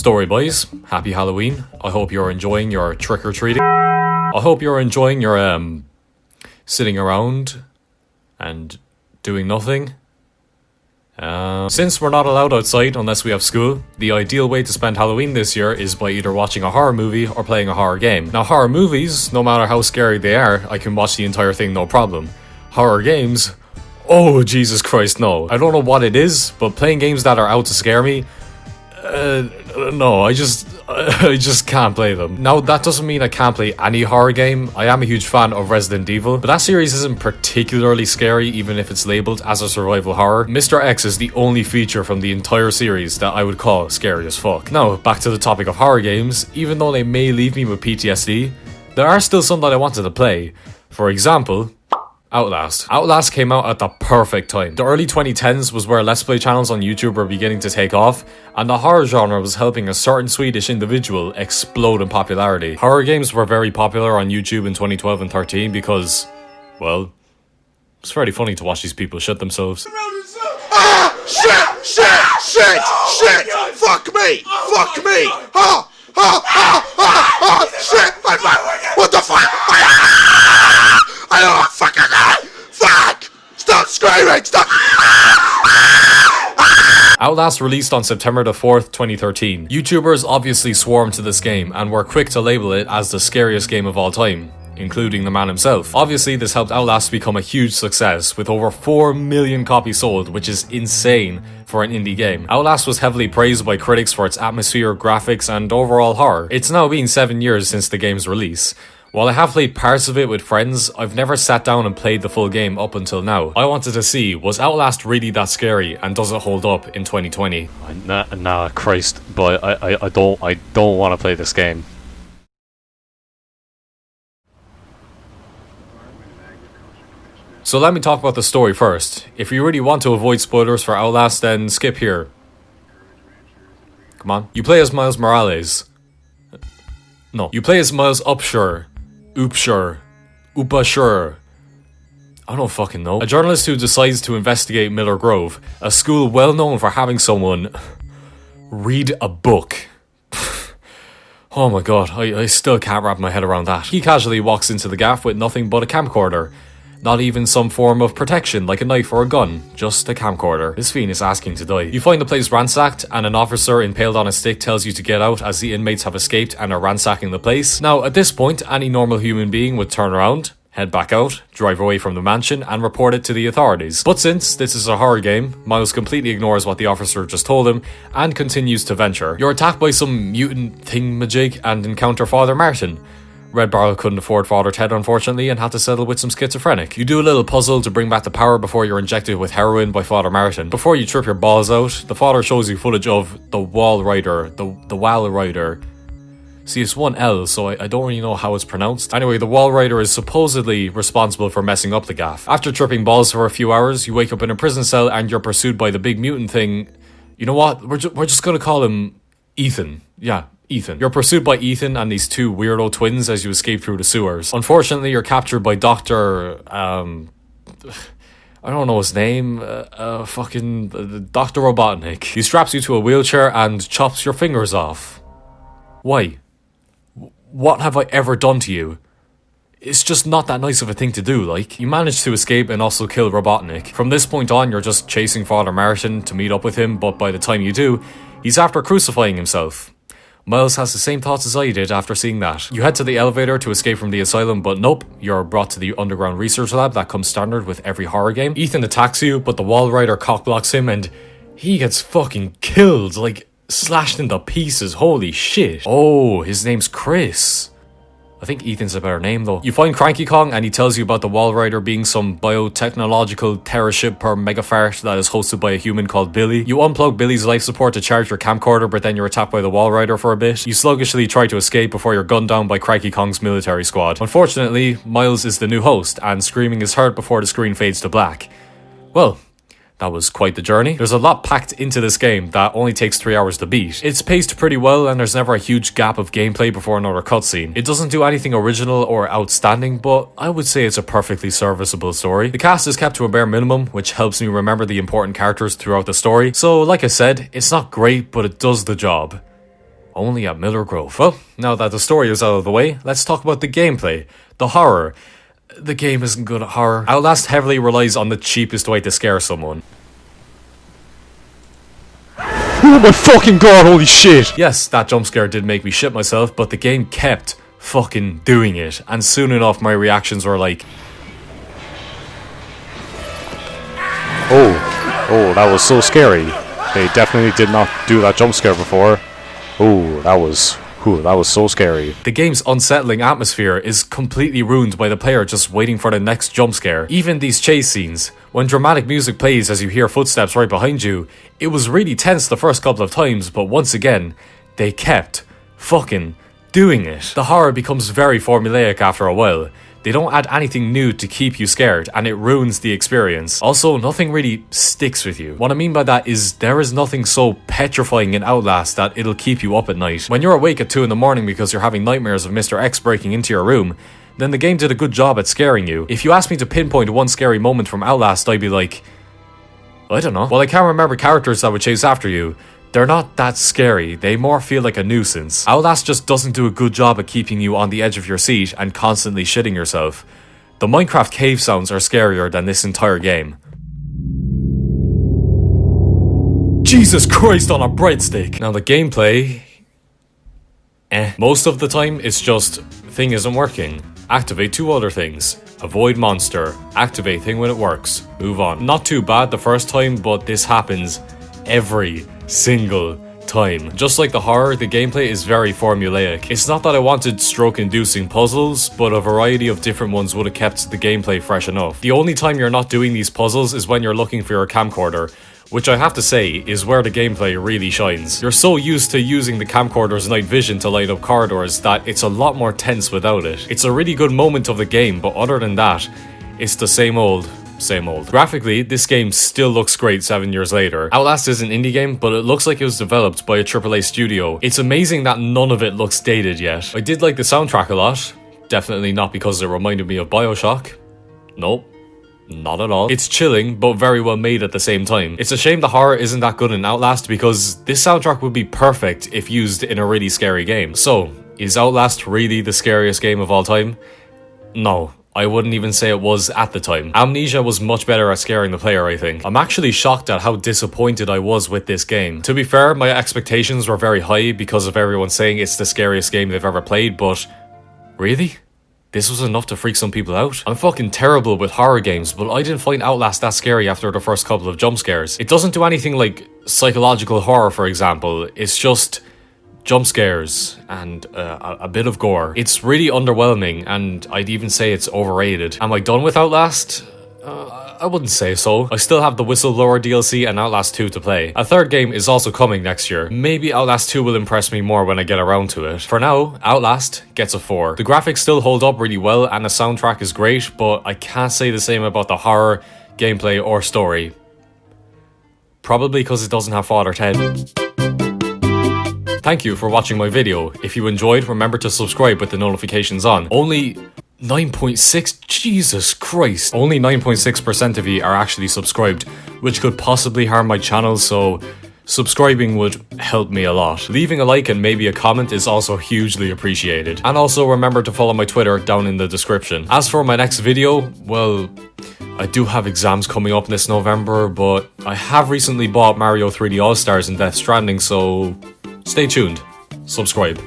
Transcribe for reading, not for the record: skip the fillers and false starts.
Story boys, happy Halloween. I hope you're enjoying your trick-or-treating. I hope you're enjoying your, sitting around and doing nothing. Since we're not allowed outside unless we have school, the ideal way to spend Halloween this year is by either watching a horror movie or playing a horror game. Now, horror movies, no matter how scary they are, I can watch the entire thing no problem. Horror games, oh Jesus Christ, no. I don't know what it is, but playing games that are out to scare me, no, I just can't play them. Now, that doesn't mean I can't play any horror game. I am a huge fan of Resident Evil, but that series isn't particularly scary even if it's labelled as a survival horror. Mr. X is the only feature from the entire series that I would call scary as fuck. Now, back to the topic of horror games. Even though they may leave me with PTSD, there are still some that I wanted to play. For example, Outlast. Outlast came out at the perfect time. The early 2010s was where Let's Play channels on YouTube were beginning to take off, and the horror genre was helping a certain Swedish individual explode in popularity. Horror games were very popular on YouTube in 2012 and 13 because, well, it's very funny to watch these people shit themselves. Ah! Shit! Fuck me! Shit! What the fuck? I don't fucking know! Fuck! Stop screaming! Stop! Outlast released on September the 4th, 2013. YouTubers obviously swarmed to this game and were quick to label it as the scariest game of all time, including the man himself. Obviously, this helped Outlast become a huge success, with over 4 million copies sold, which is insane for an indie game. Outlast was heavily praised by critics for its atmosphere, graphics, and overall horror. It's now been 7 years since the game's release. While I have played parts of it with friends, I've never sat down and played the full game up until now. I wanted to see, was Outlast really that scary, and does it hold up in 2020? Nah, Christ, but I don't want to play this game. So let me talk about the story first. If you really want to avoid spoilers for Outlast, then skip here. Come on. You play as Miles Morales. No. You play as Miles Upshur. Upashur. I don't fucking know. A journalist who decides to investigate Miller Grove, a school well known for having someone read a book. Oh my god, I still can't wrap my head around that. He casually walks into the gaff with nothing but a camcorder. Not even some form of protection like a knife or a gun, just a camcorder. This fiend is asking to die. You find the place ransacked, and an officer impaled on a stick tells you to get out as the inmates have escaped and are ransacking the place. Now, at this point, any normal human being would turn around, head back out, drive away from the mansion, and report it to the authorities. But since this is a horror game, Miles completely ignores what the officer just told him, and continues to venture. You're attacked by some mutant thingamajig and encounter Father Martin. Red Barrel couldn't afford Father Ted, unfortunately, and had to settle with some schizophrenic. You do a little puzzle to bring back the power before you're injected with heroin by Father Martin. Before you trip your balls out, the father shows you footage of the Wall Rider, the Wall Rider. See, it's one L, so I don't really know how it's pronounced. Anyway, the Wall Rider is supposedly responsible for messing up the gaff. After tripping balls for a few hours, you wake up in a prison cell and you're pursued by the big mutant thing. You know what? We're just gonna call him Ethan. Yeah. Ethan. You're pursued by Ethan and these two weirdo twins as you escape through the sewers. Unfortunately, you're captured by Dr. I don't know his name. Fucking Dr. Robotnik. He straps you to a wheelchair and chops your fingers off. Why? What have I ever done to you? It's just not that nice of a thing to do, like. You manage to escape and also kill Robotnik. From this point on, you're just chasing Father Martin to meet up with him, but by the time you do, he's after crucifying himself. Miles has the same thoughts as I did after seeing that. You head to the elevator to escape from the asylum, but nope, you're brought to the underground research lab that comes standard with every horror game. Ethan attacks you, but the Wall Rider cockblocks him and he gets fucking killed, like slashed into pieces, holy shit. Oh, his name's Chris. I think Ethan's a better name though. You find Cranky Kong and he tells you about the Wall Rider being some biotechnological terror ship per megafart that is hosted by a human called Billy. You unplug Billy's life support to charge your camcorder, but then you're attacked by the Wall Rider for a bit. You sluggishly try to escape before you're gunned down by Cranky Kong's military squad. Unfortunately, Miles is the new host and screaming is heard before the screen fades to black. Well, that was quite the journey. There's a lot packed into this game that only takes 3 hours to beat. It's paced pretty well and there's never a huge gap of gameplay before another cutscene. It doesn't do anything original or outstanding, but I would say it's a perfectly serviceable story. The cast is kept to a bare minimum, which helps me remember the important characters throughout the story. So like I said, it's not great, but it does the job. Only at Miller Grove. Well, now that the story is out of the way, let's talk about the gameplay. The horror. The game isn't good at horror. Outlast heavily relies on the cheapest way to scare someone. Oh my fucking god, holy shit! Yes, that jump scare did make me shit myself, but the game kept fucking doing it. And soon enough, my reactions were like... Oh, that was so scary. They definitely did not do that jump scare before. Oh, that was so scary. The game's unsettling atmosphere is completely ruined by the player just waiting for the next jump scare. Even these chase scenes, when dramatic music plays as you hear footsteps right behind you, it was really tense the first couple of times, but once again, they kept fucking doing it. The horror becomes very formulaic after a while. They don't add anything new to keep you scared, and it ruins the experience. Also, nothing really sticks with you. What I mean by that is, there is nothing so petrifying in Outlast that it'll keep you up at night. When you're awake at 2 in the morning because you're having nightmares of Mr. X breaking into your room, then the game did a good job at scaring you. If you asked me to pinpoint one scary moment from Outlast, I'd be like... I don't know. Well, I can't remember characters that would chase after you. They're not that scary, they more feel like a nuisance. Outlast just doesn't do a good job at keeping you on the edge of your seat and constantly shitting yourself. The Minecraft cave sounds are scarier than this entire game. Jesus Christ on a breadstick! Now the gameplay... Most of the time it's just, thing isn't working. Activate 2 other things. Avoid monster. Activate thing when it works. Move on. Not too bad the first time, but this happens every single time. Just like the horror, the gameplay is very formulaic. It's not that I wanted stroke-inducing puzzles, but a variety of different ones would have kept the gameplay fresh enough. The only time you're not doing these puzzles is when you're looking for your camcorder, which I have to say is where the gameplay really shines. You're so used to using the camcorder's night vision to light up corridors that it's a lot more tense without it. It's a really good moment of the game, but other than that, it's the same old. Graphically, this game still looks great 7 years later. Outlast is an indie game, but it looks like it was developed by a AAA studio. It's amazing that none of it looks dated yet. I did like the soundtrack a lot. Definitely not because it reminded me of BioShock. Nope. Not at all. It's chilling, but very well made at the same time. It's a shame the horror isn't that good in Outlast because this soundtrack would be perfect if used in a really scary game. So, is Outlast really the scariest game of all time? No. I wouldn't even say it was at the time. Amnesia was much better at scaring the player, I think. I'm actually shocked at how disappointed I was with this game. To be fair, my expectations were very high because of everyone saying it's the scariest game they've ever played, but... Really? This was enough to freak some people out? I'm fucking terrible with horror games, but I didn't find Outlast that scary after the first couple of jump scares. It doesn't do anything like psychological horror, for example. It's just... jump scares and a bit of gore. It's really underwhelming, and I'd even say it's overrated. Am I done with Outlast? I wouldn't say so. I still have the Whistleblower DLC and Outlast 2 to play. A third game is also coming next year. Maybe Outlast 2 will impress me more when I get around to it. For now, Outlast gets a 4. The graphics still hold up really well and the soundtrack is great, but I can't say the same about the horror, gameplay, or story. Probably because it doesn't have Father Ted. Thank you for watching my video. If you enjoyed, remember to subscribe with the notifications on. Only 9.6? Jesus Christ. Only 9.6% of you are actually subscribed, which could possibly harm my channel, so subscribing would help me a lot. Leaving a like and maybe a comment is also hugely appreciated. And also remember to follow my Twitter down in the description. As for my next video, well... I do have exams coming up this November, but I have recently bought Mario 3D All-Stars and Death Stranding, so... stay tuned. Subscribe.